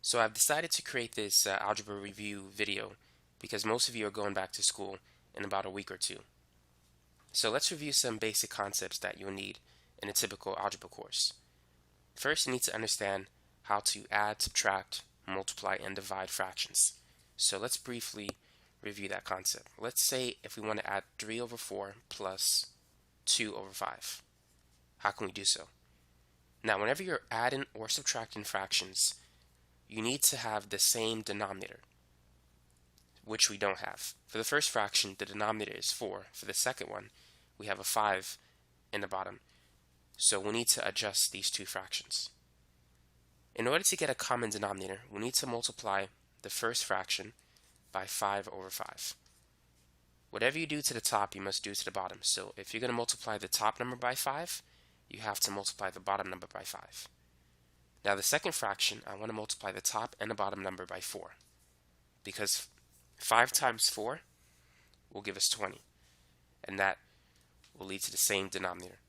So I've decided to create this algebra review video because most of you are going back to school in about a week or two. So let's review some basic concepts that you'll need in a typical algebra course. First, you need to understand how to add, subtract, multiply, and divide fractions. So let's briefly review that concept. Let's say if we want to add 3 over 4 plus 2 over 5. How can we do so? Now, whenever you're adding or subtracting fractions, you need to have the same denominator, which we don't have. For the first fraction, the denominator is 4. For the second one, we have a 5 in the bottom. So we need to adjust these two fractions. In order to get a common denominator, we need to multiply the first fraction by 5 over 5. Whatever you do to the top, you must do to the bottom. So if you're going to multiply the top number by 5, you have to multiply the bottom number by 5. Now the second fraction, I want to multiply the top and the bottom number by 4, because 5 times 4 will give us 20, and that will lead to the same denominator.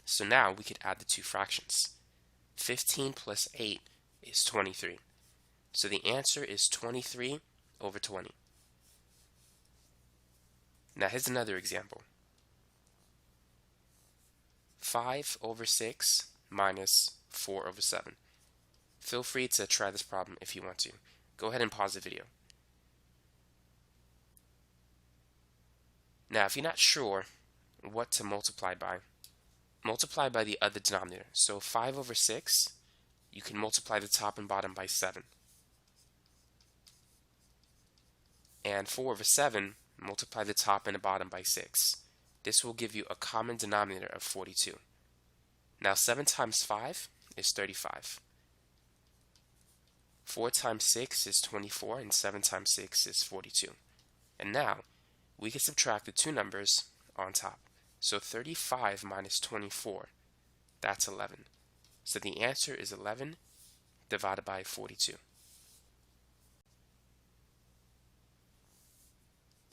So now we could add the two fractions. 15 plus 8 is 23. So the answer is 23 over 20. Now here's another example. 5 over 6 minus 4 over 7. Feel free to try this problem if you want to. Go ahead and pause the video. Now, if you're not sure what to multiply by the other denominator. So 5 over 6, you can multiply the top and bottom by 7. And 4 over 7, multiply the top and the bottom by 6. This will give you a common denominator of 42. Now 7 times 5 is 35. 4 times 6 is 24, and 7 times 6 is 42. And now we can subtract the two numbers on top. So 35 minus 24, that's 11. So the answer is 11 divided by 42.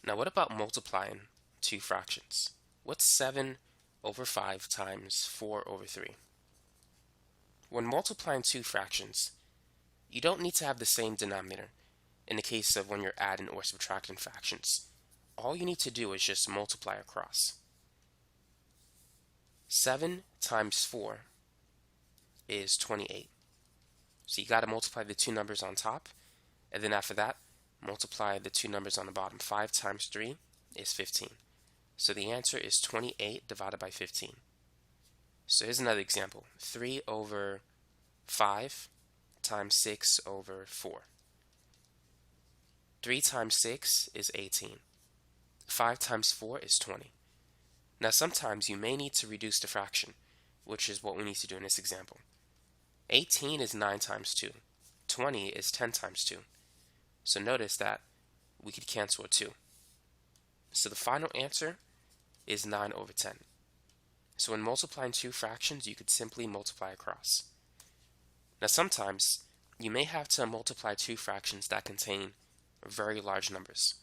Now what about multiplying two fractions? What's 7 over 5 times 4 over 3? When multiplying two fractions, you don't need to have the same denominator in the case of when you're adding or subtracting fractions. All you need to do is just multiply across. 7 times 4 is 28. So you got to multiply the two numbers on top, and then after that, multiply the two numbers on the bottom. 5 times 3 is 15. So the answer is 28 divided by 15. So here's another example. 3 over 5 times 6 over 4. 3 times 6 is 18. 5 times 4 is 20. Now sometimes you may need to reduce the fraction, which is what we need to do in this example. 18 is 9 times 2. 20 is 10 times 2. So notice that we could cancel a 2. So the final answer is 9 over 10. So when multiplying two fractions, you could simply multiply across. Now sometimes you may have to multiply two fractions that contain very large numbers.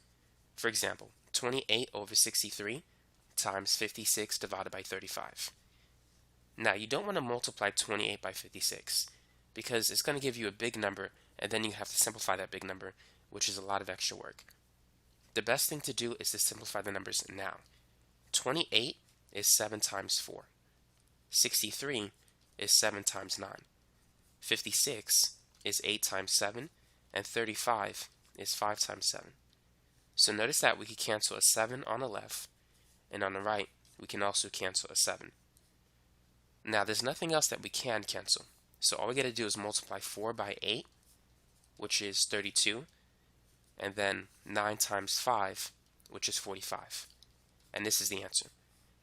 For example, 28 over 63 times 56 divided by 35. Now you don't want to multiply 28 by 56 because it's going to give you a big number, and then you have to simplify that big number, which is a lot of extra work. The best thing to do is to simplify the numbers now. 28 is 7 times 4. 63 is 7 times 9. 56 is 8 times 7, and 35 is 5 times 7. So notice that we can cancel a 7 on the left, and on the right we can also cancel a 7. Now there's nothing else that we can cancel. So all we got to do is multiply 4 by 8, which is 32, and then 9 times 5, which is 45. And this is the answer.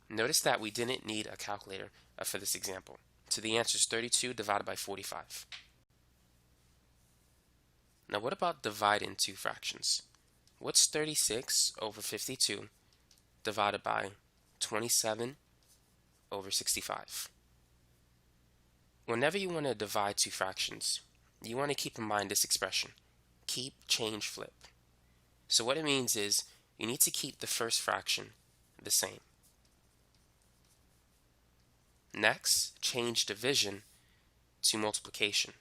Notice that we didn't need a calculator for this example. So the answer is 32 divided by 45. Now what about dividing two fractions? What's 36 over 52 divided by 27 over 65? Whenever you want to divide two fractions, you want to keep in mind this expression: keep, change, flip. So what it means is you need to keep the first fraction the same. Next, change division to multiplication,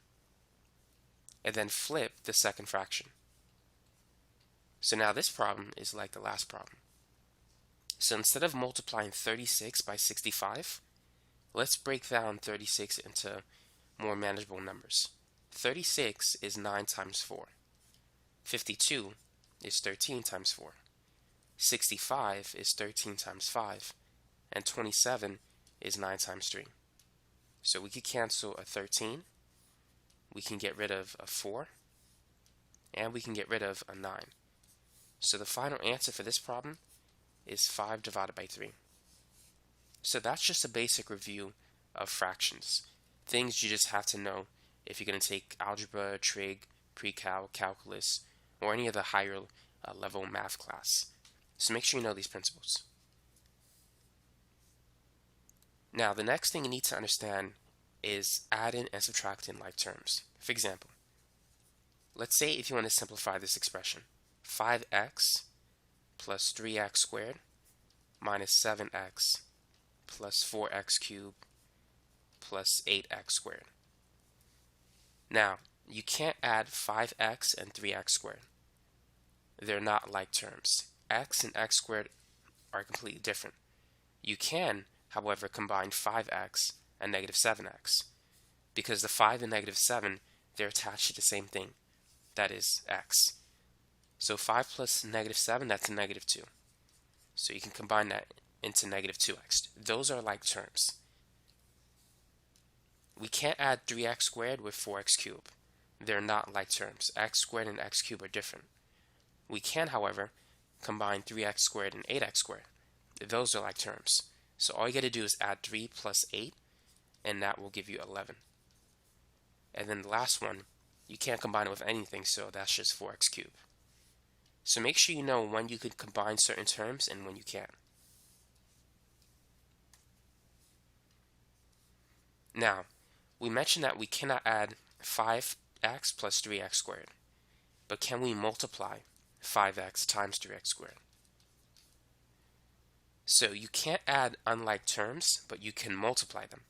and then flip the second fraction. So now this problem is like the last problem. So instead of multiplying 36 by 65, let's break down 36 into more manageable numbers. 36 is 9 times 4. 52 is 13 times 4. 65 is 13 times 5. And 27 is 9 times 3. So we could cancel a 13, we can get rid of a 4, and we can get rid of a 9. So the final answer for this problem is 5 divided by 3. So that's just a basic review of fractions. Things you just have to know if you're going to take algebra, trig, pre-cal, calculus, or any other higher level math class. So make sure you know these principles. Now, the next thing you need to understand is adding and subtracting like terms. For example, let's say if you want to simplify this expression, 5x plus 3x squared minus 7x plus 4x cubed plus 8x squared. Now, you can't add 5x and 3x squared. They're not like terms. X and x squared are completely different. You can, however, combine 5x and negative 7x, because the 5 and negative 7, they're attached to the same thing, that is x. So 5 plus negative 7, that's a negative 2. So you can combine that into negative 2x. Those are like terms. We can't add 3x squared with 4x cubed. They're not like terms. X squared and x cubed are different. We can, however, combine 3x squared and 8x squared. Those are like terms. So all you got to do is add 3 plus 8, and that will give you 11. And then the last one, you can't combine it with anything, so that's just 4x cubed. So make sure you know when you can combine certain terms and when you can't. Now, we mentioned that we cannot add 5x plus 3x squared, but can we multiply 5x times 3x squared? So you can't add unlike terms, but you can multiply them.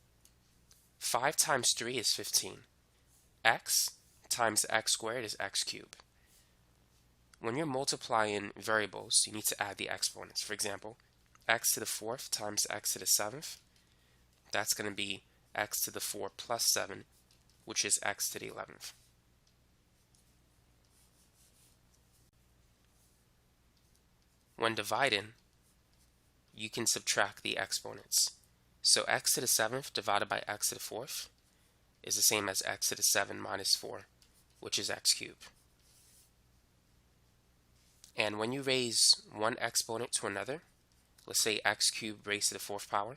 5 times 3 is 15. X times x squared is x cubed. When you're multiplying variables, you need to add the exponents. For example, x to the 4th times x to the 7th, that's going to be x to the 4 plus 7, which is x to the 11th. When dividing, you can subtract the exponents. So x to the 7th divided by x to the 4th is the same as x to the 7 minus 4, which is x cubed. And when you raise one exponent to another, let's say x cubed raised to the 4th power,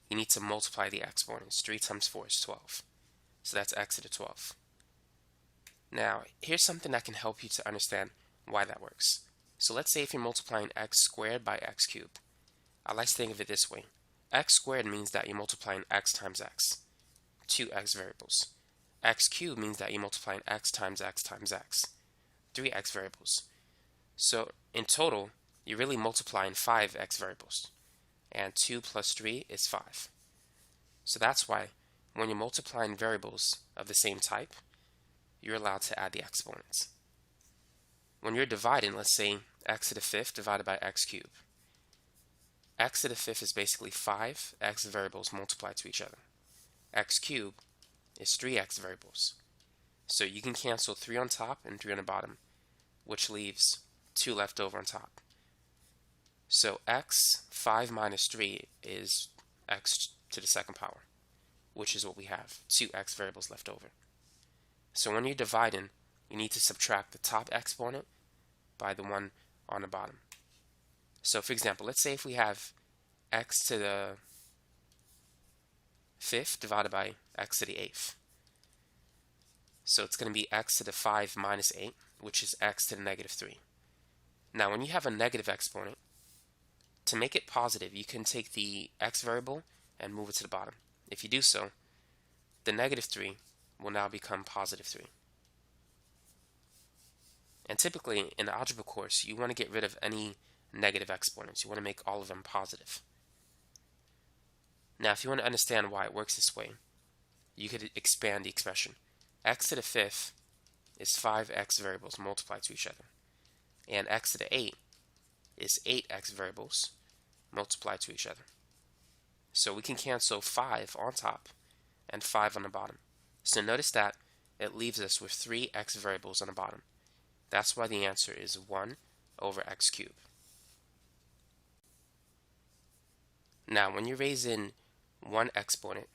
you need to multiply the exponents. 3 times 4 is 12. So that's x to the 12th. Now, here's something that can help you to understand why that works. So let's say if you're multiplying x squared by x cubed, I like to think of it this way. X squared means that you're multiplying x times x, two x variables. X cubed means that you're multiplying x times x times x, three x variables. So in total, you're really multiplying 5 x variables, and 2 plus 3 is 5. So that's why when you're multiplying variables of the same type, you're allowed to add the exponents. When you're dividing, let's say x to the 5th divided by x cubed. X to the 5th is basically 5 x variables multiplied to each other. X cubed is 3 x variables. So you can cancel 3 on top and 3 on the bottom, which leaves 2 left over on top. So x, 5 minus 3 is x to the 2nd power, which is what we have, 2 x variables left over. So when you're dividing, you need to subtract the top exponent by the one on the bottom. So for example, let's say if we have x to the 5th divided by x to the 8th. So it's going to be x to the 5 minus 8, which is x to the negative 3. Now when you have a negative exponent, to make it positive, you can take the x variable and move it to the bottom. If you do so, the negative 3 will now become positive 3. And typically in the algebra course, you want to get rid of any negative exponents. You want to make all of them positive. Now, if you want to understand why it works this way, you could expand the expression. X to the fifth is 5x variables multiplied to each other, and x to the 8 is 8x variables multiplied to each other. So we can cancel 5 on top and 5 on the bottom. So notice that it leaves us with 3x variables on the bottom. That's why the answer is 1 over x cubed. Now, when you raise in one exponent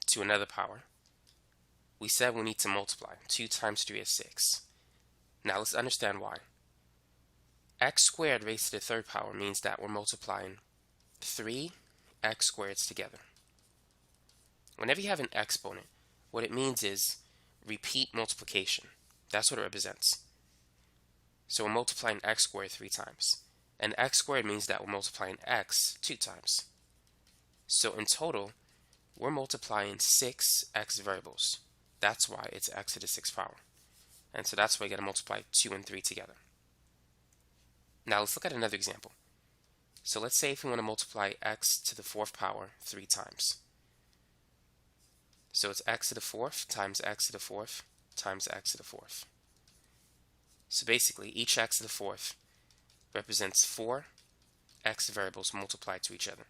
to another power, we said we need to multiply. 2 times 3 is 6. Now let's understand why. X squared raised to the third power means that we're multiplying 3 x squareds together. Whenever you have an exponent, what it means is repeat multiplication. That's what it represents. So we're multiplying x squared 3 times. And x squared means that we're multiplying x 2 times. So in total, we're multiplying 6 x variables. That's why it's x to the 6th power. And so that's why you got to multiply 2 and 3 together. Now let's look at another example. So let's say if we want to multiply x to the 4th power 3 times. So it's x to the 4th times x to the 4th times x to the 4th. So basically, each x to the 4th represents 4 x variables multiplied to each other.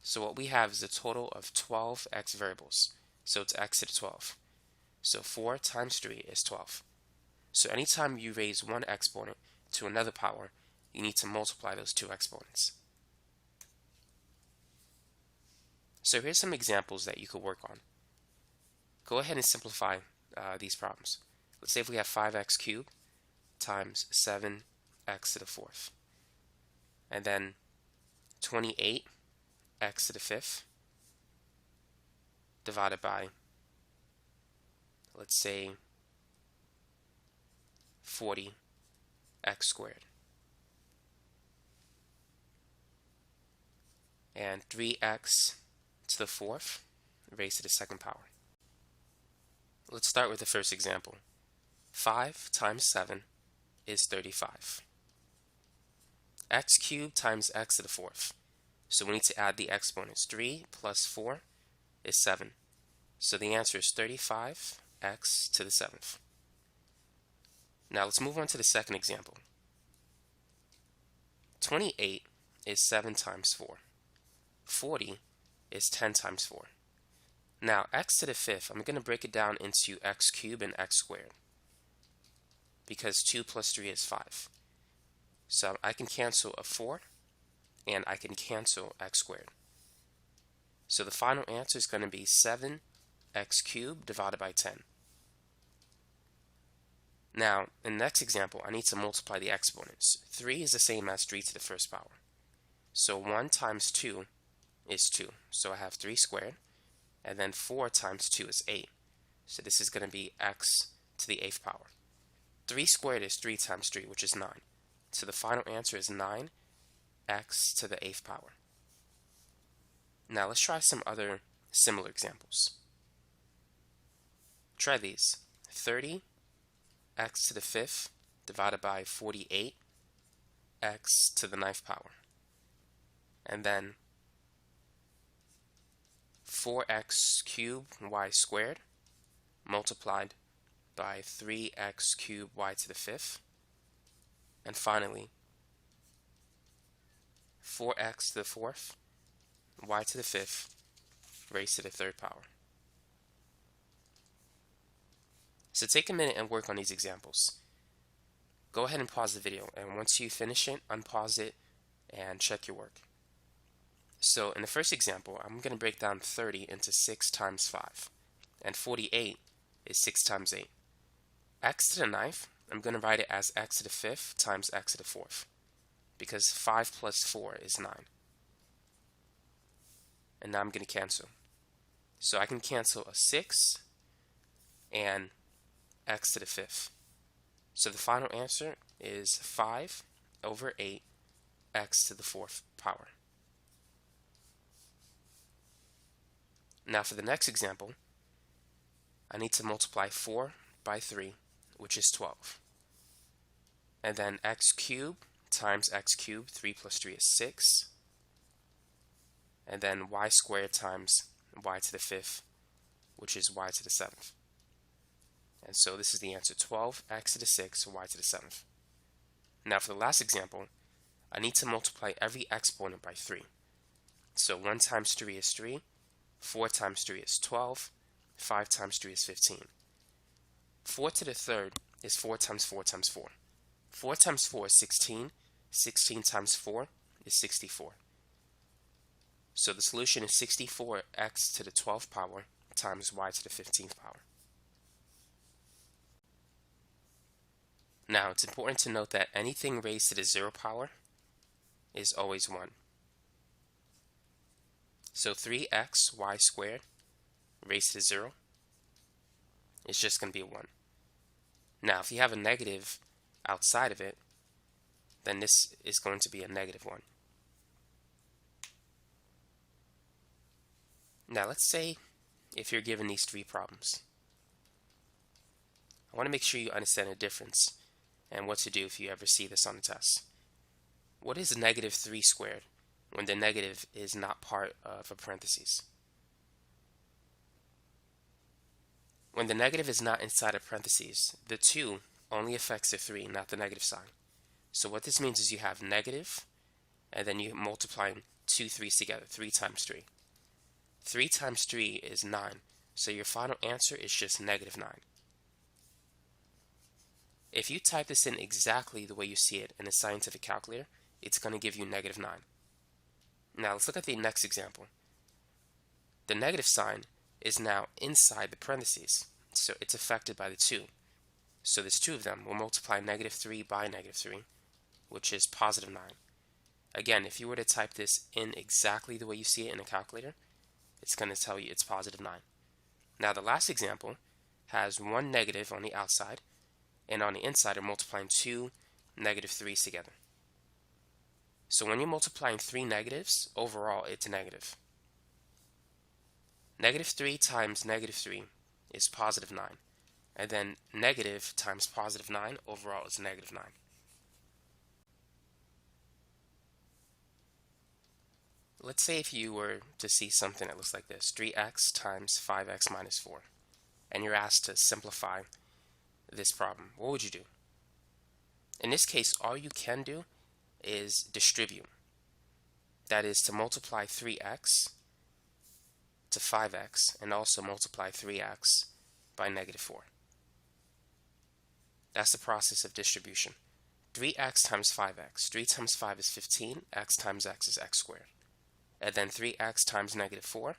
So what we have is a total of 12 x variables. So it's x to the 12th. So 4 times 3 is 12. So anytime you raise one exponent to another power, you need to multiply those two exponents. So here's some examples that you could work on. Go ahead and simplify these problems. Let's say if we have 5x cubed times 7x to the 4th. And then 28x to the 5th divided by, let's say, 40x squared. And 3x to the 4th raised to the 2nd power. Let's start with the first example. 5 times 7 is 35. X cubed times x to the 4th. So we need to add the exponents. 3 plus 4 is 7. So the answer is 35x to the 7th. Now let's move on to the second example. 28 is 7 times 4. 40 is 10 times 4. Now x to the 5th, I'm going to break it down into x cubed and x squared, because 2 plus 3 is 5. So I can cancel a 4 and I can cancel x squared. So the final answer is going to be 7x cubed divided by 10. Now, in the next example, I need to multiply the exponents. 3 is the same as 3 to the 1st power. So 1 times 2 is 2. So I have 3 squared. And then 4 times 2 is 8. So this is going to be x to the 8th power. 3 squared is 3 times 3, which is 9. So the final answer is 9x to the 8th power. Now let's try some other similar examples. Try these. 30x to the 5th divided by 48x to the 9th power. And then 4x cubed y squared multiplied by 3x cubed y to the 5th. And finally, 4x to the 4th y to the 5th raised to the 3rd power. So take a minute and work on these examples. Go ahead and pause the video, and once you finish it, unpause it and check your work. So in the first example, I'm going to break down 30 into 6 times 5, and 48 is 6 times 8. X to the 9th, I'm going to write it as x to the 5th times x to the 4th, because 5 plus 4 is 9. And now I'm going to cancel. So I can cancel a 6 and x to the 5th. So the final answer is 5 over 8 x to the 4th power. Now for the next example, I need to multiply 4 by 3, which is 12. And then x cubed times x cubed, 3 plus 3 is 6. and then y squared times y to the 5th, which is y to the 7th. And so this is the answer, 12x to the 6th, y to the 7th. Now for the last example, I need to multiply every exponent by 3. So 1 times 3 is 3, 4 times 3 is 12, 5 times 3 is 15. 4 to the 3rd is 4 times 4 times 4. 4 times 4 is 16, 16 times 4 is 64. So the solution is 64x to the 12th power times y to the 15th power. Now it's important to note that anything raised to the 0 power is always 1. So 3x y squared raised to 0 is just going to be a 1. Now if you have a negative outside of it, then this is going to be a negative 1. Now let's say if you're given these 3 problems. I want to make sure you understand the difference and what to do if you ever see this on the test. What is negative 3 squared when the negative is not part of a parentheses? When the negative is not inside a parentheses, the 2 only affects the 3, not the negative sign. So what this means is you have negative, and then you multiply 2 3's together, 3 times 3. 3 times 3 is 9, so your final answer is just negative 9. If you type this in exactly the way you see it in a scientific calculator, it's going to give you negative 9. Now let's look at the next example. The negative sign is now inside the parentheses, so it's affected by the 2. So there's 2 of them. We'll multiply negative 3 by negative 3, which is positive 9. Again, if you were to type this in exactly the way you see it in a calculator, it's going to tell you it's positive 9. Now the last example has 1 negative on the outside, and on the inside are multiplying 2 negative 3's together. So when you're multiplying 3 negatives, overall it's negative. Negative 3 times negative 3 is positive 9. And then negative times positive 9, overall is negative 9. Let's say if you were to see something that looks like this, 3x times 5x minus 4, and you're asked to simplify this problem, what would you do? In this case, all you can do is distribute. That is to multiply 3x to 5x and also multiply 3x by negative 4. That's the process of distribution. 3x times 5x. 3 times 5 is 15. X times x is x squared. And then 3x times negative 4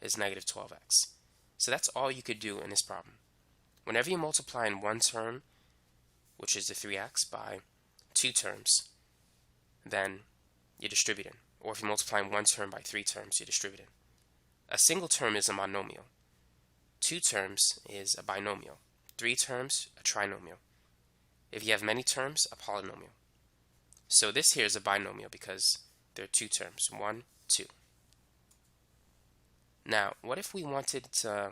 is negative 12x. So that's all you could do in this problem. Whenever you multiply in one term, which is the 3x, by 2 terms, then you're distributing. Or if you multiply in one term by 3 terms, you're distributing. A single term is a monomial. 2 terms is a binomial. 3 terms, a trinomial. If you have many terms, a polynomial. So this here is a binomial because there are 2 terms, 1, 2. Now, what if we wanted to,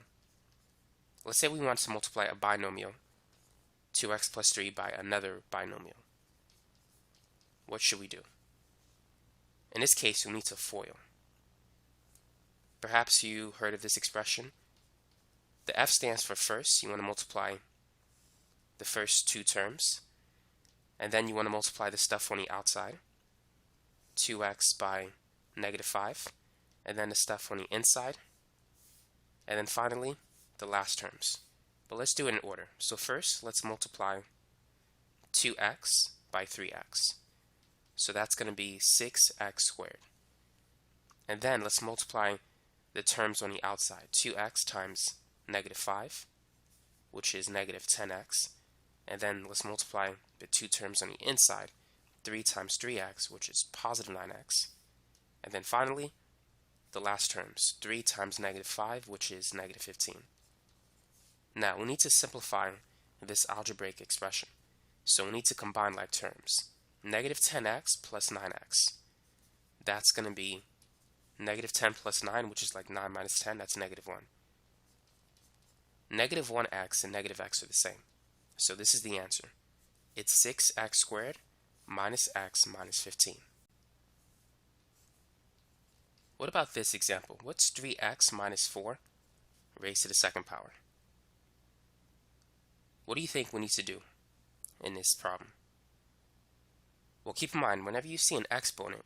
let's say we want to multiply a binomial, 2x plus 3, by another binomial. What should we do? In this case, we need to FOIL. Perhaps you heard of this expression. The F stands for first. You want to multiply the first 2 terms, and then you want to multiply the stuff on the outside, 2x by negative 5, and then the stuff on the inside, and then finally the last terms. But let's do it in order. So first, let's multiply 2x by 3x. So that's going to be 6x squared. And then let's multiply the terms on the outside, 2x times negative 5, which is negative 10x. And then let's multiply the 2 terms on the inside, 3 times 3x, which is positive 9x. And then finally, the last terms, 3 times negative 5, which is negative 15. Now, we need to simplify this algebraic expression. So we need to combine like terms. Negative 10x plus 9x. That's going to be negative 10 plus 9, which is like 9 minus 10, that's negative 1. Negative 1x and negative x are the same. So this is the answer. It's 6x squared minus x minus 15. What about this example? What's 3x minus 4 raised to the second power? What do you think we need to do in this problem? Well, keep in mind, whenever you see an exponent,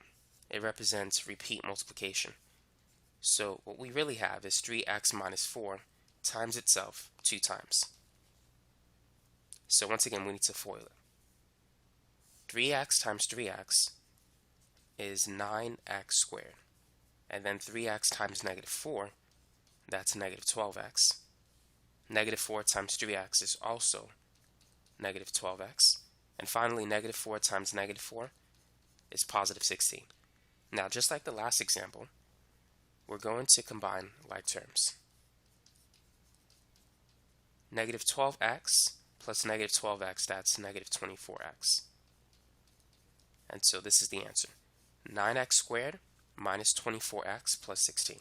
it represents repeat multiplication. So what we really have is 3x minus 4 times itself 2 times. So once again, we need to FOIL it. 3x times 3x is 9x squared. And then 3x times negative 4, that's negative 12x. Negative 4 times 3x is also negative 12x. And finally, negative 4 times negative 4 is positive 16. Now, just like the last example, we're going to combine like terms. Negative 12x plus negative 12x, that's negative 24x. And so this is the answer. 9x squared minus 24x plus 16.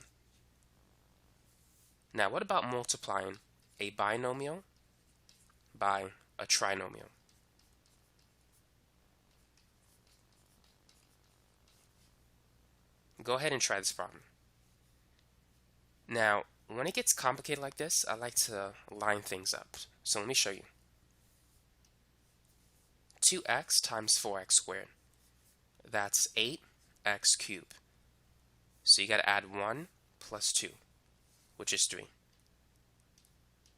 Now, what about multiplying a binomial by a trinomial? Go ahead and try this problem. Now, when it gets complicated like this, I like to line things up. So let me show you. 2x times 4x squared. That's 8x cubed. So you got to add 1 plus 2, which is 3.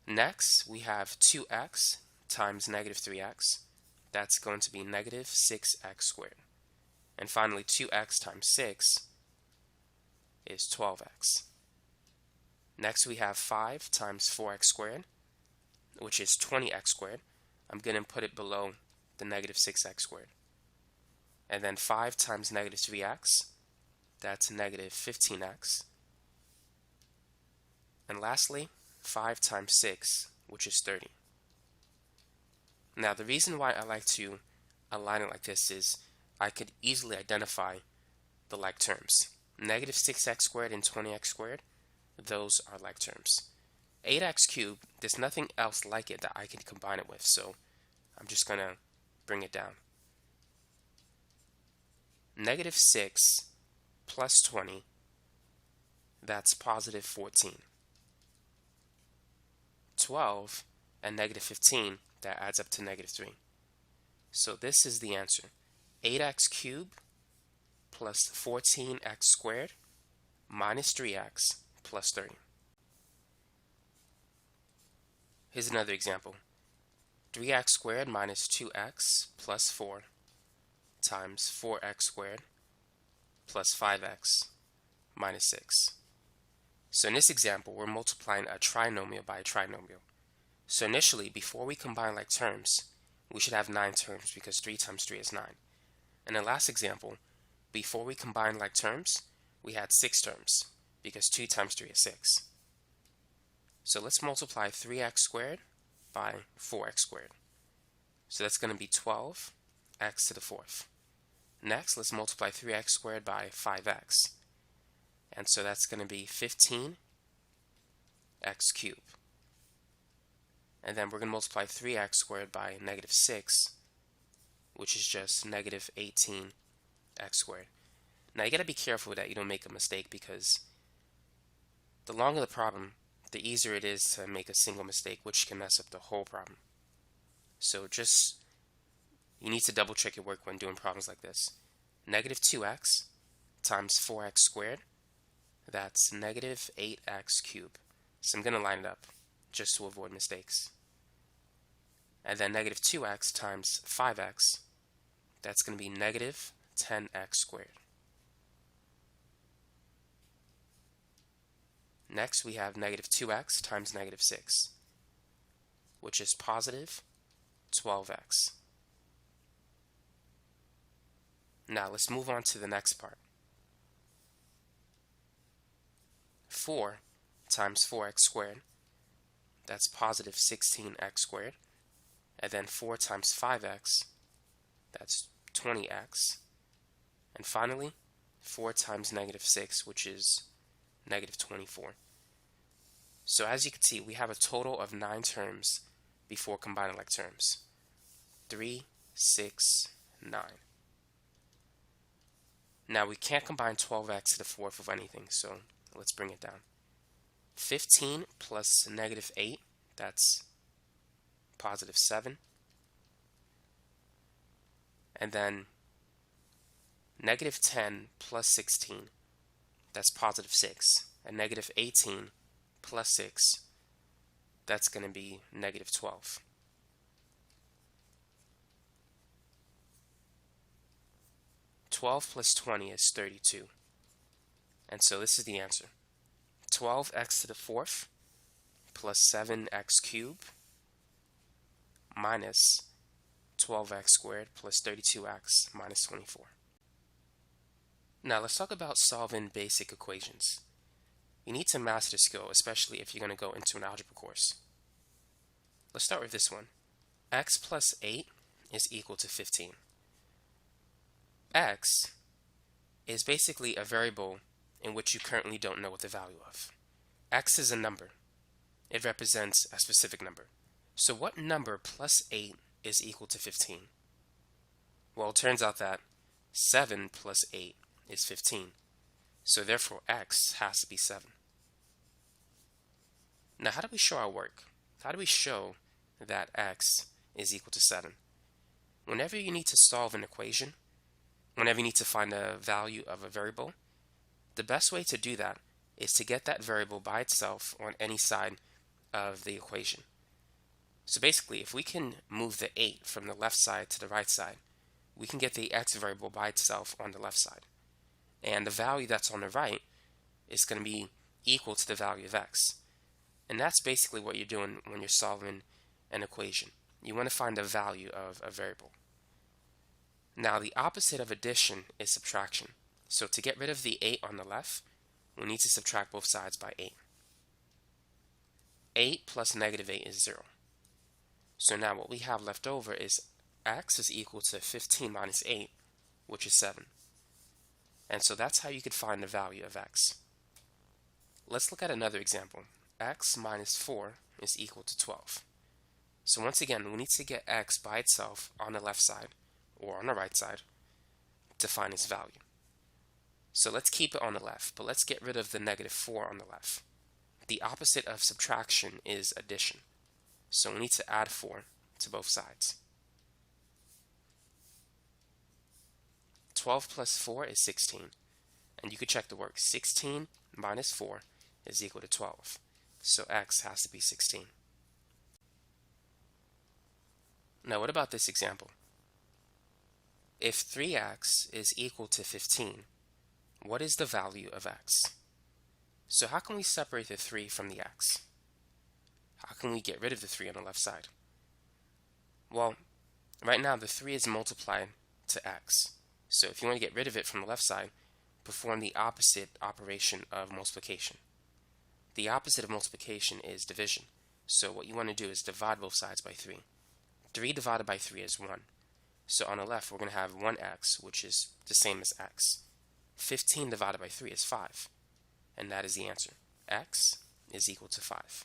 Next, we have 2x times negative 3x. That's going to be negative 6x squared. And finally, 2x times 6 is 12x. Next, we have 5 times 4x squared, which is 20x squared. I'm going to put it below the negative 6x squared. And then 5 times negative 3x, that's negative 15x. And lastly, 5 times 6, which is 30. Now, the reason why I like to align it like this is I could easily identify the like terms. Negative 6x squared and 20x squared, those are like terms. 8x cubed, there's nothing else like it that I can combine it with, so I'm just going to bring it down. Negative 6 plus 20, that's positive 14. 12 and negative 15, that adds up to negative 3. So this is the answer. 8x cubed plus 14x squared minus 3x plus 30. Here's another example. 3x squared minus 2x plus 4 times 4x squared plus 5x minus 6. So in this example, we're multiplying a trinomial by a trinomial. So initially, before we combine like terms, we should have 9 terms because 3 times 3 is 9. In the last example, before we combine like terms, we had 6 terms because 2 times 3 is 6. So let's multiply 3x squared by 4x squared. So that's going to be 12x to the 4th. Next, let's multiply 3x squared by 5x. And so that's going to be 15x cubed. And then we're going to multiply 3x squared by negative 6, which is just negative 18x squared. Now you got to be careful that you don't make a mistake, because the longer the problem, the easier it is to make a single mistake, which can mess up the whole problem. So you need to double check your work when doing problems like this. Negative 2x times 4x squared, that's negative 8x cubed. So I'm going to line it up just to avoid mistakes. And then negative 2x times 5x, that's going to be negative 10x squared. Next, we have negative 2x times negative 6, which is positive 12x. Now let's move on to the next part. 4 times 4x squared, that's positive 16x squared. And then 4 times 5x, that's 20x. And finally, 4 times negative 6, which is negative 24. So as you can see, we have a total of 9 terms before combining like terms. 3, 6, 9. Now we can't combine 12x to the fourth with anything, so let's bring it down. 15 plus negative 8, that's positive 7. And then negative 10 plus 16, that's positive 6. And negative 18 plus 6, that's going to be negative 12. Twelve plus 20 is 32. And so this is the answer. 12x to the fourth plus 7x cubed minus 12x squared plus 32x minus 24. Now let's talk about solving basic equations. You need to master the skill, especially if you're going to go into an algebra course. Let's start with this one. X plus 8 is equal to 15. X is basically a variable in which you currently don't know what the value of. X is a number. It represents a specific number. So what number plus 8 is equal to 15? Well, it turns out that 7 plus 8 is 15. So therefore X has to be 7. Now how do we show our work? How do we show that X is equal to 7? Whenever you need to solve an equation, whenever you need to find a value of a variable, the best way to do that is to get that variable by itself on any side of the equation. So basically, if we can move the 8 from the left side to the right side, we can get the x variable by itself on the left side. And the value that's on the right is going to be equal to the value of x. And that's basically what you're doing when you're solving an equation. You want to find the value of a variable. Now the opposite of addition is subtraction. So to get rid of the 8 on the left, we need to subtract both sides by 8. 8 plus negative 8 is 0. So now what we have left over is x is equal to 15 minus 8, which is 7. And so that's how you could find the value of x. Let's look at another example. X minus 4 is equal to 12. So once again, we need to get x by itself on the left side or on the right side to find its value. So let's keep it on the left, but let's get rid of the negative 4 on the left. The opposite of subtraction is addition. So we need to add 4 to both sides. 12 plus 4 is 16. And you could check the work. 16 minus 4 is equal to 12. So x has to be 16. Now what about this example? If 3x is equal to 15, what is the value of x? So how can we separate the 3 from the x? How can we get rid of the 3 on the left side? Well, right now the 3 is multiplied to x. So if you want to get rid of it from the left side, perform the opposite operation of multiplication. The opposite of multiplication is division. So what you want to do is divide both sides by 3. 3 divided by 3 is 1. So on the left, we're going to have 1x, which is the same as x. 15 divided by 3 is 5. And that is the answer. X is equal to 5.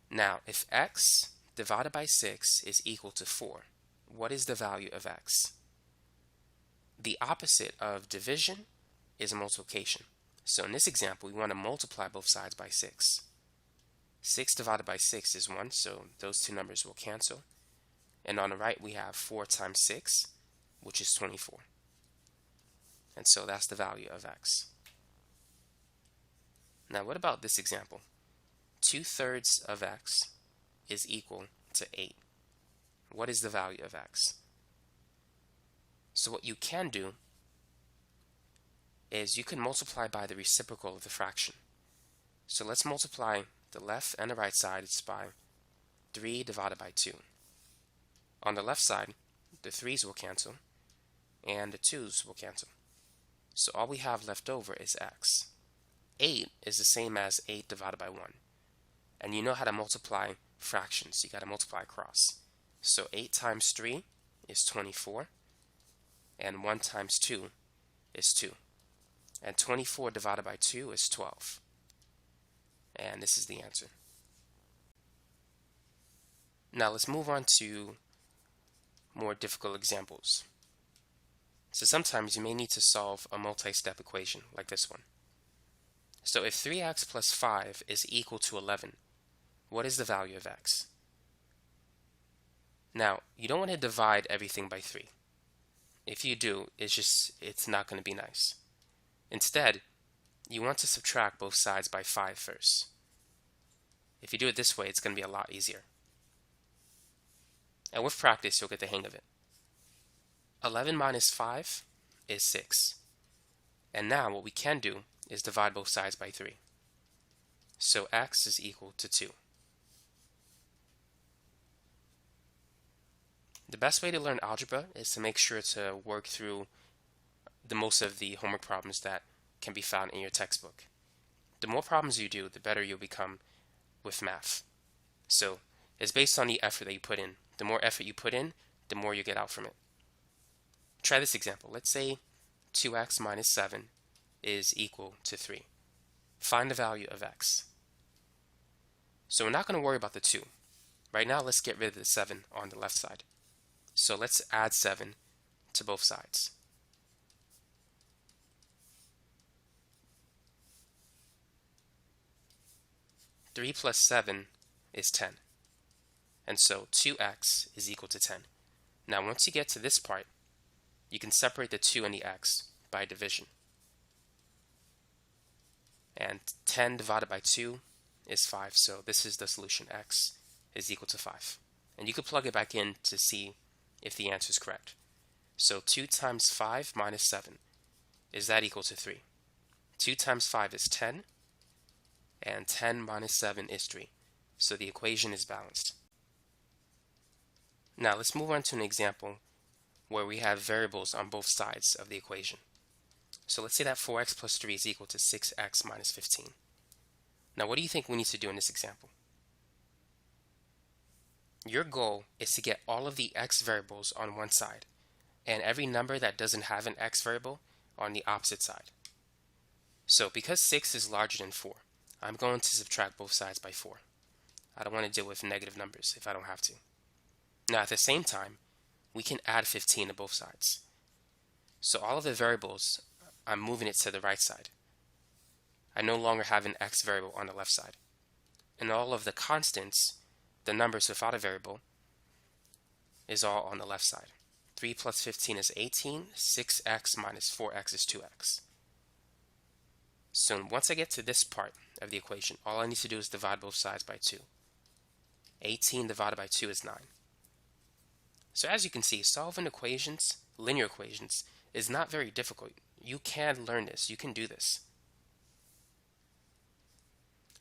Now, if x divided by 6 is equal to 4, what is the value of x? The opposite of division is multiplication. So in this example, we want to multiply both sides by 6. 6 divided by 6 is 1, so those two numbers will cancel. And on the right, we have 4 times 6, which is 24. And so that's the value of x. Now what about this example? 2/3 of x is equal to 8. What is the value of x? So what you can do is you can multiply by the reciprocal of the fraction. So let's multiply the left and the right sides by 3 divided by 2. On the left side, the 3's will cancel and the 2's will cancel. So all we have left over is x. 8 is the same as 8 divided by 1. And you know how to multiply fractions. You got to multiply across. So 8 times 3 is 24. And 1 times 2 is 2. And 24 divided by 2 is 12. And this is the answer. Now let's move on to more difficult examples. So sometimes you may need to solve a multi-step equation like this one. So if 3x plus 5 is equal to 11, what is the value of x? Now, you don't want to divide everything by 3. If you do, it's not going to be nice. Instead, you want to subtract both sides by 5 first. If you do it this way, it's going to be a lot easier. And with practice, you'll get the hang of it. 11 minus 5 is 6. And now what we can do is divide both sides by 3. So x is equal to 2. The best way to learn algebra is to make sure to work through most of the homework problems that can be found in your textbook. The more problems you do, the better you'll become with math. So it's based on the effort that you put in. The more effort you put in, the more you get out from it. Try this example. Let's say 2x minus 7 is equal to 3. Find the value of x. So we're not going to worry about the 2. Right now, let's get rid of the 7 on the left side. So let's add 7 to both sides. Three plus 7 is 10. And so 2x is equal to 10. Now once you get to this part, you can separate the 2 and the x by division. And 10 divided by 2 is 5, so this is the solution. X is equal to 5. And you can plug it back in to see if the answer is correct. So 2 times 5 minus 7, is that equal to 3? 2 times 5 is 10, and 10 minus 7 is 3. So the equation is balanced. Now let's move on to an example where we have variables on both sides of the equation. So let's say that 4x plus 3 is equal to 6x minus 15. Now what do you think we need to do in this example? Your goal is to get all of the x variables on one side and every number that doesn't have an x variable on the opposite side. So because 6 is larger than 4, I'm going to subtract both sides by 4. I don't want to deal with negative numbers if I don't have to. Now at the same time, we can add 15 to both sides. So all of the variables, I'm moving it to the right side. I no longer have an x variable on the left side. And all of the constants, the numbers without a variable, is all on the left side. 3 plus 15 is 18, 6x minus 4x is 2x. So once I get to this part of the equation, all I need to do is divide both sides by 2. 18 divided by 2 is 9. So as you can see, solving equations, linear equations, is not very difficult. You can learn this. You can do this.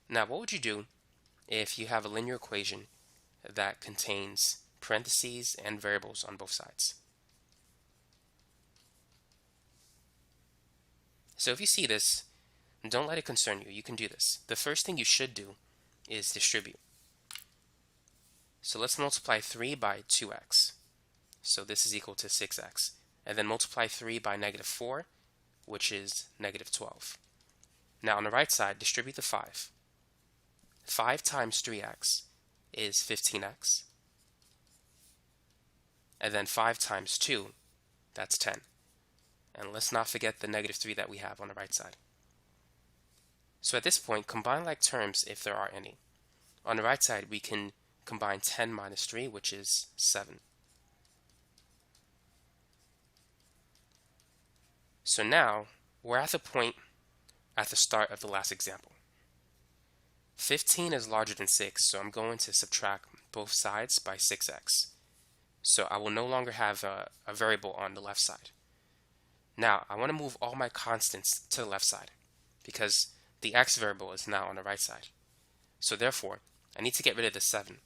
Now what would you do if you have a linear equation that contains parentheses and variables on both sides? So if you see this, don't let it concern you. You can do this. The first thing you should do is distribute. So let's multiply 3 by 2x. So this is equal to 6x. And then multiply 3 by negative 4, which is negative 12. Now on the right side, distribute the 5. 5 times 3x is 15x. And then 5 times 2, that's 10. And let's not forget the negative 3 that we have on the right side. So at this point, combine like terms if there are any. On the right side, we can combine 10 minus 3, which is 7. So now, we're at the point at the start of the last example. 15 is larger than 6, so I'm going to subtract both sides by 6x. So I will no longer have a variable on the left side. Now, I want to move all my constants to the left side because the x variable is now on the right side. So therefore, I need to get rid of the 7.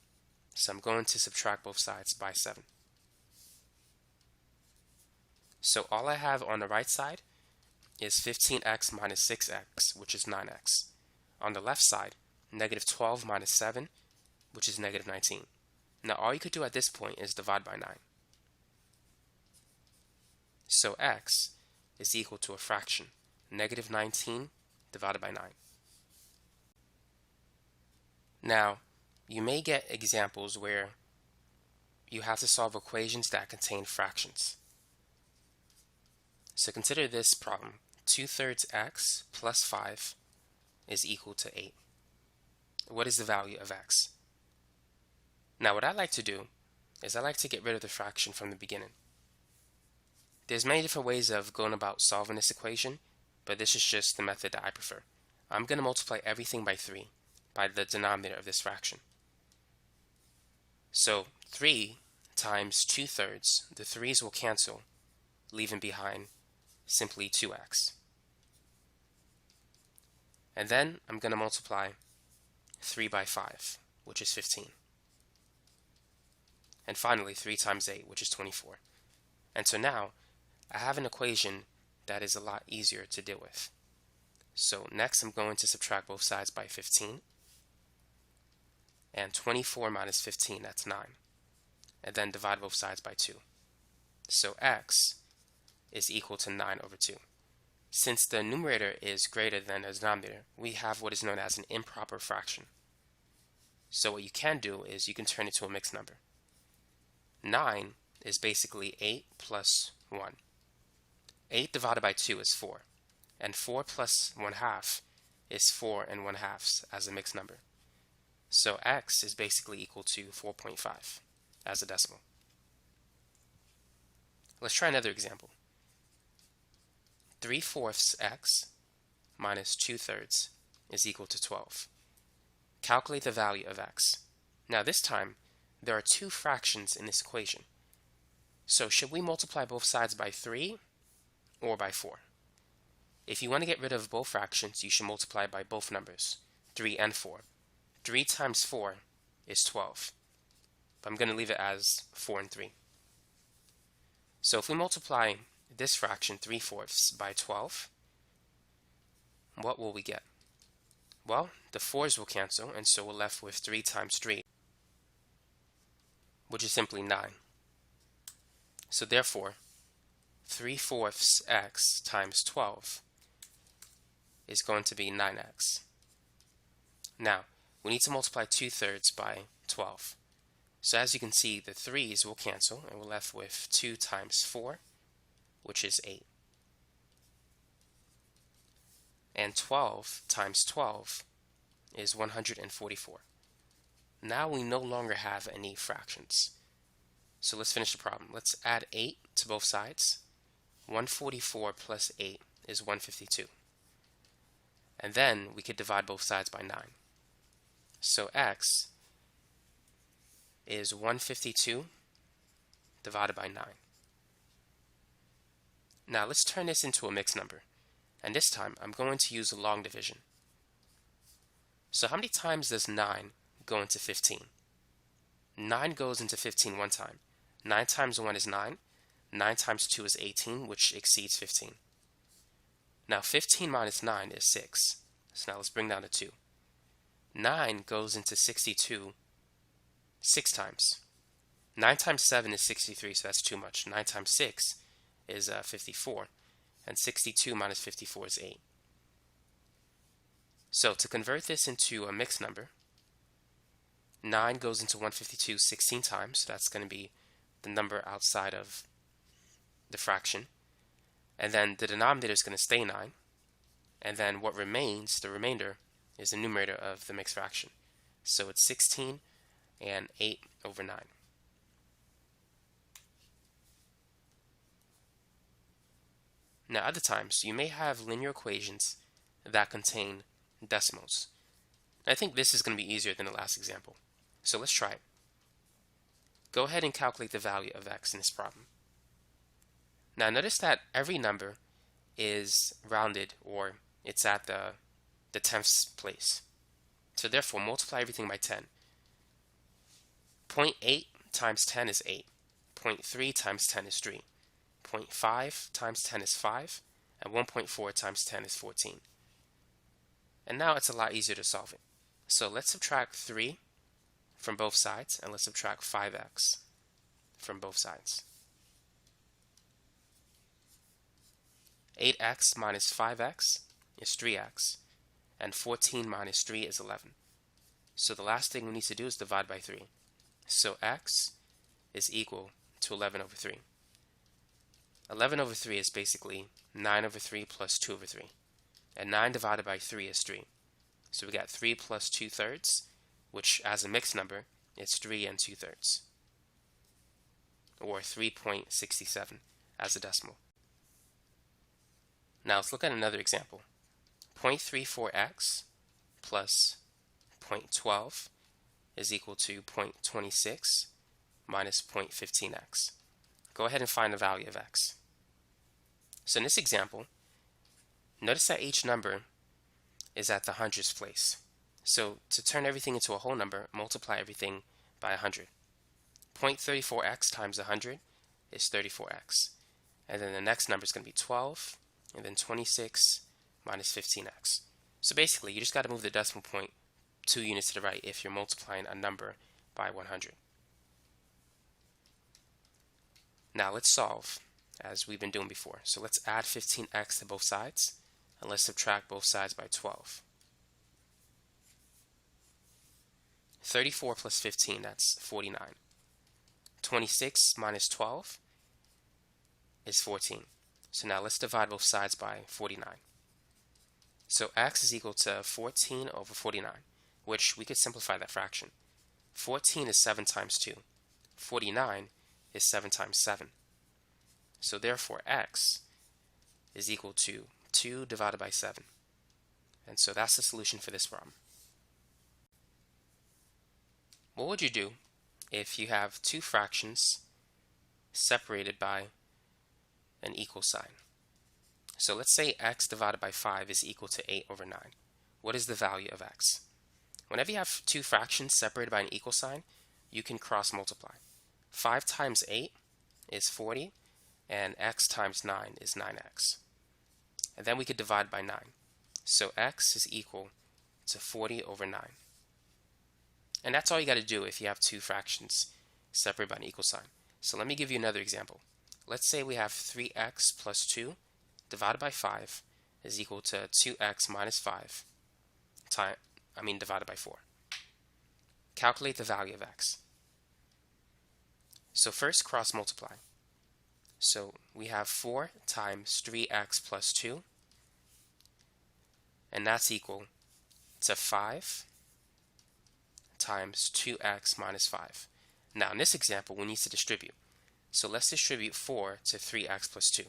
So I'm going to subtract both sides by 7. So all I have on the right side is 15x minus 6x, which is 9x. On the left side, negative 12 minus 7, which is negative 19. Now all you could do at this point is divide by 9. So x is equal to a fraction, negative 19 divided by 9. Now, you may get examples where you have to solve equations that contain fractions. So consider this problem. 2/3 x plus 5 is equal to 8. What is the value of x? Now what I like to do is I like to get rid of the fraction from the beginning. There's many different ways of going about solving this equation, but this is just the method that I prefer. I'm going to multiply everything by 3, by the denominator of this fraction. So 3 times 2/3, the 3's will cancel, leaving behind simply 2x. And then I'm going to multiply 3 by 5, which is 15. And finally 3 times 8, which is 24. And so now I have an equation that is a lot easier to deal with. So next I'm going to subtract both sides by 15. And 24 minus 15, that's 9. And then divide both sides by 2. So x is equal to 9 over 2. Since the numerator is greater than the denominator, we have what is known as an improper fraction. So what you can do is you can turn it to a mixed number. 9 is basically 8 plus 1. 8 divided by 2 is 4. And 4 plus 1/2 is 4 and 1/2 as a mixed number. So x is basically equal to 4.5 as a decimal. Let's try another example. 3/4 x minus 2/3 is equal to 12. Calculate the value of x. Now this time, there are two fractions in this equation. So should we multiply both sides by 3 or by 4? If you want to get rid of both fractions, you should multiply by both numbers, 3 and 4. 3 times 4 is 12. But I'm going to leave it as 4 and 3. So if we multiply this fraction, 3/4, by 12, what will we get? Well, the 4's will cancel, and so we're left with 3 times 3, which is simply 9. So therefore, 3/4 x times 12 is going to be 9x. Now, we need to multiply 2/3 by 12. So as you can see, the 3's will cancel, and we're left with 2 times 4, which is 8. And 12 times 12 is 144. Now we no longer have any fractions. So let's finish the problem. Let's add 8 to both sides. 144 plus 8 is 152. And then we could divide both sides by 9. So x is 152 divided by 9. Now let's turn this into a mixed number. And this time I'm going to use a long division. So how many times does 9 go into 15? 9 goes into 15 one time. 9 times 1 is 9. 9 times 2 is 18, which exceeds 15. Now 15 minus 9 is 6. So now let's bring down the 2. 9 goes into 62 6 times. 9 times 7 is 63, so that's too much. 9 times 6 is 54. And 62 minus 54 is 8. So to convert this into a mixed number, 9 goes into 152 16 times, so that's going to be the number outside of the fraction. And then the denominator is going to stay 9. And then what remains, the remainder, is the numerator of the mixed fraction. So it's 16 and 8 over 9. Now other times, you may have linear equations that contain decimals. I think this is going to be easier than the last example. So let's try it. Go ahead and calculate the value of x in this problem. Now notice that every number is rounded, or it's at the 10th place. So therefore, multiply everything by 10. 0.8 times 10 is 8. 0.3 times 10 is 3. 0.5 times 10 is 5. And 1.4 times 10 is 14. And now it's a lot easier to solve it. So let's subtract 3 from both sides, and let's subtract 5x from both sides. 8x minus 5x is 3x, and 14 minus 3 is 11. So the last thing we need to do is divide by 3. So x is equal to 11 over 3. 11 over 3 is basically 9 over 3 plus 2 over 3. And 9 divided by 3 is 3. So we got 3 plus 2/3, which as a mixed number, is 3 and 2/3. Or 3.67 as a decimal. Now let's look at another example. 0.34x plus 0.12 is equal to 0.26 minus 0.15x. Go ahead and find the value of x. So in this example, notice that each number is at the hundredths place. So to turn everything into a whole number, multiply everything by 100. 0.34x times 100 is 34x. And then the next number is going to be 12, and then 26 minus 15x. So basically, you just got to move the decimal point 2 units to the right if you're multiplying a number by 100. Now let's solve, as we've been doing before. So let's add 15x to both sides, and let's subtract both sides by 12. 34 plus 15, that's 49. 26 minus 12 is 14. So now let's divide both sides by 49. So x is equal to 14 over 49, which we could simplify that fraction. 14 is 7 times 2. 49 is 7 times 7. So therefore x is equal to 2 divided by 7. And so that's the solution for this problem. What would you do if you have two fractions separated by an equal sign? So let's say x divided by 5 is equal to 8 over 9. What is the value of x? Whenever you have two fractions separated by an equal sign, you can cross multiply. 5 times 8 is 40, and x times 9 is 9x. And then we could divide by 9. So x is equal to 40 over 9. And that's all you got to do if you have two fractions separated by an equal sign. So let me give you another example. Let's say we have 3x plus 2 divided by 5 is equal to 2x minus 5 divided by 4. Calculate the value of x. So first cross multiply. So we have 4 times 3x plus 2, and that's equal to 5 times 2x minus 5. Now in this example, we need to distribute. So let's distribute 4 to 3x plus 2.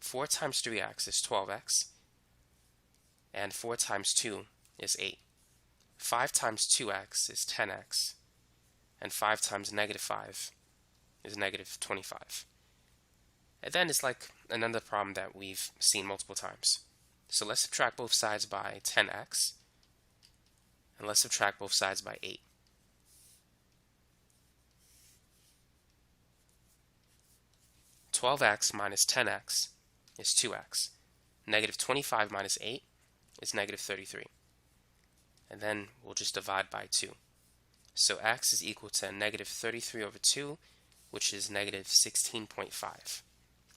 4 times 3x is 12x, and 4 times 2 is 8. 5 times 2x is 10x, and 5 times negative 5 is negative 25. And then it's like another problem that we've seen multiple times. So let's subtract both sides by 10x, and let's subtract both sides by 8. (12x minus 10x is 2x. Negative 25 minus 8 is negative 33. And then we'll just divide by 2. So x is equal to negative 33 over 2, which is negative 16.5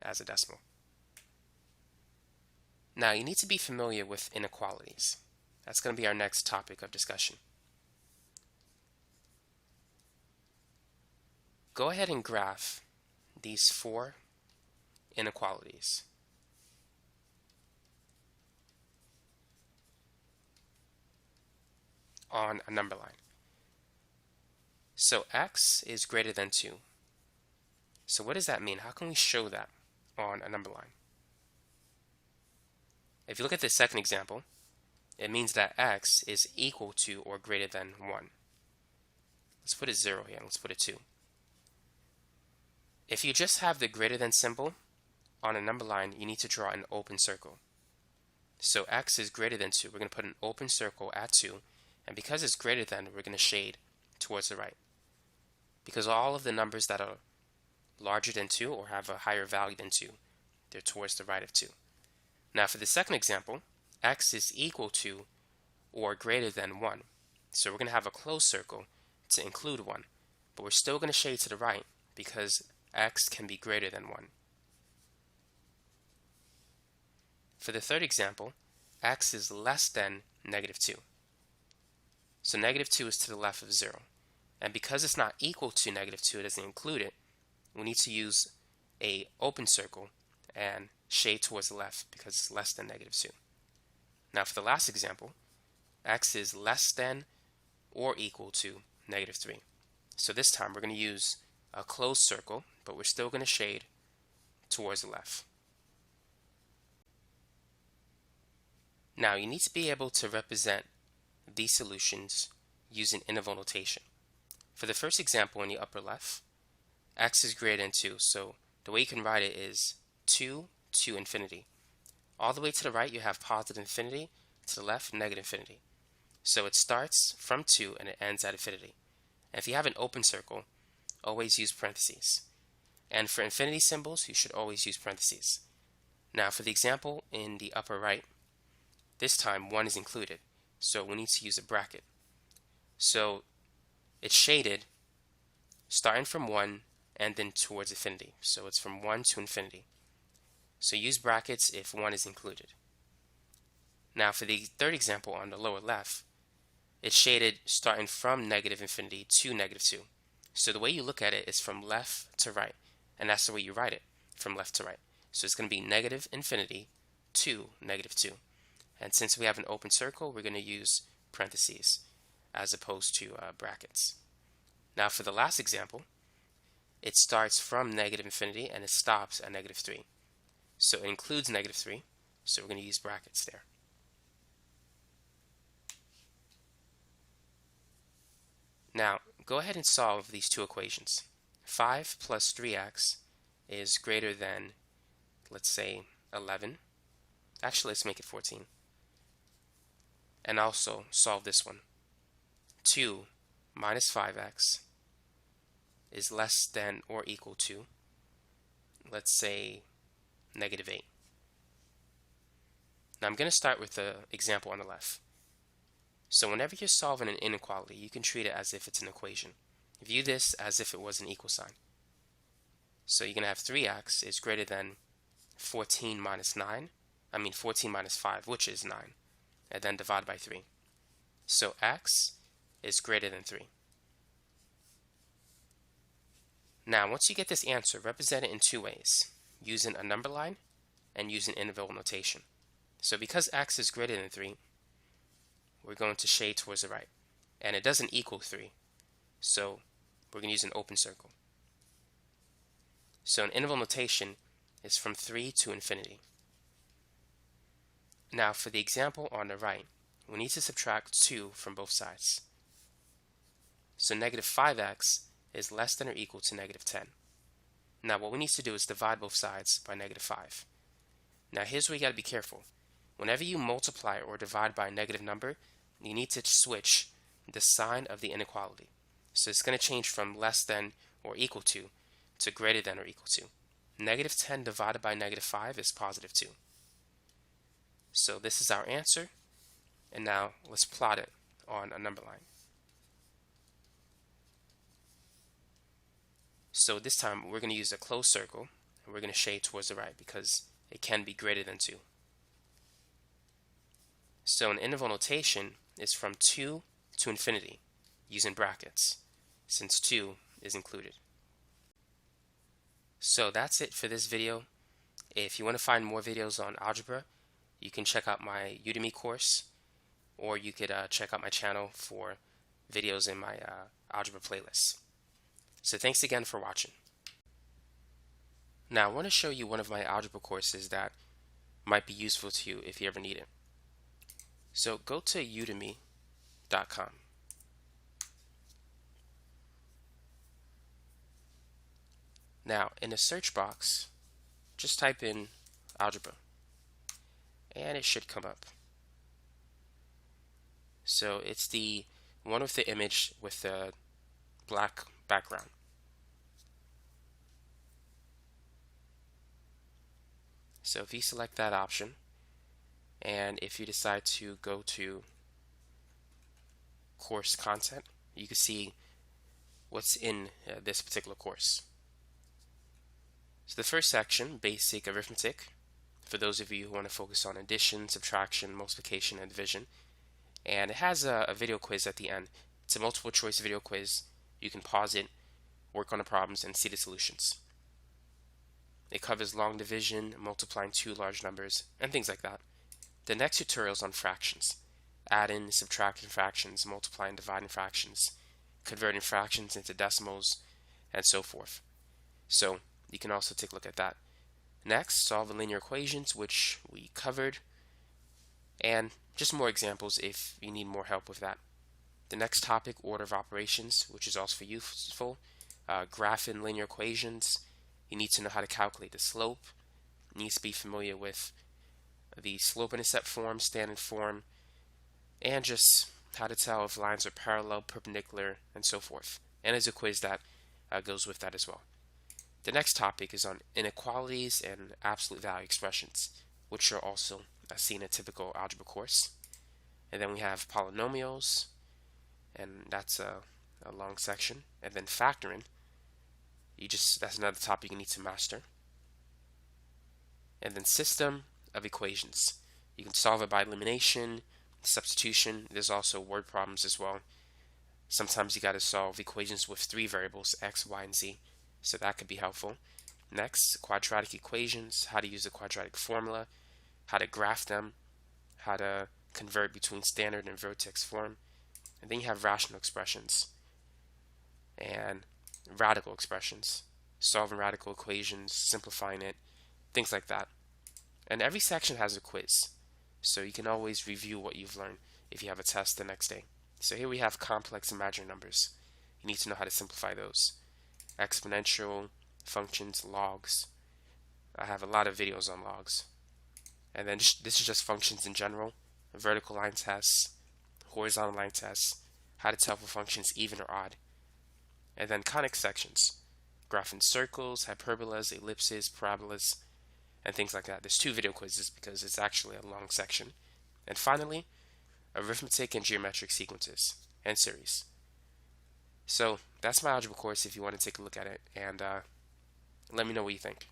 as a decimal. Now you need to be familiar with inequalities. That's going to be our next topic of discussion. Go ahead and graph these 4 inequalities. On a number line. So x is greater than 2. So what does that mean? How can we show that on a number line? If you look at the second example, it means that x is equal to or greater than 1. Let's put it 0 here. Let's put it 2. If you just have the greater than symbol on a number line, you need to draw an open circle. So x is greater than 2. We're going to put an open circle at 2. And because it's greater than, we're going to shade towards the right. Because all of the numbers that are larger than 2 or have a higher value than 2, they're towards the right of 2. Now for the second example, x is equal to or greater than 1. So we're going to have a closed circle to include 1. But we're still going to shade to the right because x can be greater than 1. For the third example, x is less than negative 2. So negative 2 is to the left of 0. And because it's not equal to negative 2, it doesn't include it, we need to use a open circle and shade towards the left because it's less than negative 2. Now for the last example, x is less than or equal to negative 3. So this time we're going to use a closed circle, but we're still going to shade towards the left. Now you need to be able to represent these solutions using interval notation. For the first example in the upper left, x is greater than 2, so the way you can write it is 2 to infinity. All the way to the right you have positive infinity, to the left negative infinity. So it starts from 2 and it ends at infinity. And if you have an open circle, always use parentheses. And for infinity symbols, you should always use parentheses. Now for the example in the upper right, this time 1 is included, so we need to use a bracket. So it's shaded starting from 1 and then towards infinity. So it's from 1 to infinity. So use brackets if 1 is included. Now for the third example on the lower left, it's shaded starting from negative infinity to negative 2. So the way you look at it is from left to right, and that's the way you write it, from left to right. So it's going to be negative infinity to negative 2. And since we have an open circle, we're going to use parentheses as opposed to brackets. Now for the last example, it starts from negative infinity and it stops at negative 3. So it includes negative 3, so we're going to use brackets there. Now go ahead and solve these two equations. 5 plus 3x is greater than, let's say, 11. Actually, let's make it 14. And also solve this one. 2 minus 5x is less than or equal to, let's say, negative 8. Now I'm going to start with the example on the left. So whenever you're solving an inequality, you can treat it as if it's an equation. View this as if it was an equal sign. So you're going to have 3x is greater than 14 minus 5, which is 9, and then divide by 3. So x is greater than 3. Now once you get this answer, represent it in two ways, using a number line and using interval notation. So because x is greater than 3, we're going to shade towards the right. And it doesn't equal 3, so we're going to use an open circle. So an interval notation is from 3 to infinity. Now for the example on the right, we need to subtract 2 from both sides. So negative 5x is less than or equal to negative 10. Now what we need to do is divide both sides by negative 5. Now here's where you got to be careful. Whenever you multiply or divide by a negative number, you need to switch the sign of the inequality. So it's going to change from less than or equal to greater than or equal to. Negative 10 divided by negative 5 is positive 2. So this is our answer, and now let's plot it on a number line. So this time we're going to use a closed circle, and we're going to shade towards the right because it can be greater than 2. So an interval notation is from 2 to infinity using brackets, since 2 is included. So that's it for this video. If you want to find more videos on algebra, you can check out my Udemy course, or you could check out my channel for videos in my algebra playlist. So thanks again for watching. Now I want to show you one of my algebra courses that might be useful to you if you ever need it. So go to udemy.com. Now in the search box, just type in algebra and it should come up. So it's the one with the image with the black background. So if you select that option, and if you decide to go to course content, you can see what's in this particular course. So the first section, basic arithmetic, for those of you who want to focus on addition, subtraction, multiplication, and division. And it has a video quiz at the end. It's a multiple choice video quiz. You can pause it, work on the problems, and see the solutions. It covers long division, multiplying two large numbers, and things like that. The next tutorial is on fractions. Adding, subtracting fractions, multiplying, dividing fractions, converting fractions into decimals, and so forth. So you can also take a look at that. Next, solving linear equations, which we covered, and just more examples if you need more help with that. The next topic, order of operations, which is also useful. Graphing linear equations, you need to know how to calculate the slope. You need to be familiar with the slope-intercept form, standard form, and just how to tell if lines are parallel, perpendicular, and so forth. And there's a quiz that goes with that as well. The next topic is on inequalities and absolute value expressions, which are also seen in a typical algebra course. And then we have polynomials, and that's a long section. And then factoring, that's another topic you need to master. And then system of equations. You can solve it by elimination, substitution. There's also word problems as well. Sometimes you got to solve equations with three variables, x, y, and z. So that could be helpful. Next, quadratic equations, how to use the quadratic formula, how to graph them, how to convert between standard and vertex form. And then you have rational expressions and radical expressions, solving radical equations, simplifying it, things like that. And every section has a quiz, so you can always review what you've learned if you have a test the next day. So here we have complex imaginary numbers. You need to know how to simplify those. Exponential, functions, logs. I have a lot of videos on logs. And then this is just functions in general. Vertical line tests, horizontal line tests, how to tell if a function is even or odd. And then conic sections, graphing circles, hyperbolas, ellipses, parabolas, and things like that. There's 2 video quizzes because it's actually a long section. And finally, arithmetic and geometric sequences and series. So that's my algebra course if you want to take a look at it, and let me know what you think.